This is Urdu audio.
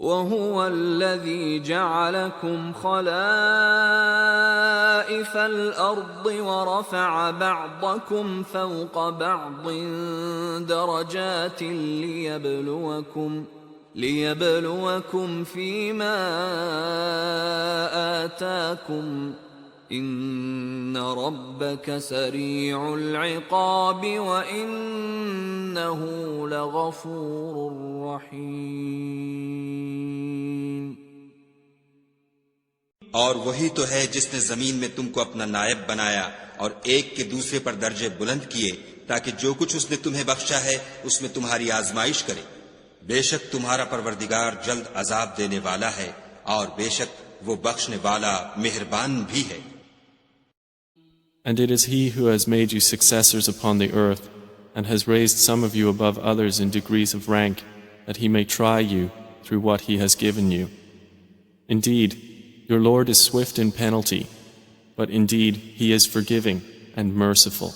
وَهُوَ الَّذِي جَعَلَكُمْ خَلَائِفَ الْأَرْضِ وَرَفَعَ بَعْضَكُمْ فَوْقَ بَعْضٍ دَرَجَاتٍ لِيَبْلُوَكُمْ فِيمَا آتَاكُمْ إِنَّ رَبَّكَ سَرِيعُ الْعِقَابِ وَإِنَّهُ لَغَفُورٌ رَحِيمٌ۔ اور وہی تو ہے جس نے زمین میں تم کو اپنا نائب بنایا اور ایک کے دوسرے پر درجے بلند کیے تاکہ جو کچھ اس نے تمہیں بخشا ہے اس میں تمہاری آزمائش کرے۔ بے شک تمہارا پروردگار جلد عذاب دینے والا ہے اور بے شک وہ بخشنے والا مہربان بھی ہے۔ And it is He who has made you successors upon the earth and has raised some of you above others in degrees of rank that He may try you through what He has given you. Indeed, your Lord is swift in penalty, but indeed He is forgiving and merciful.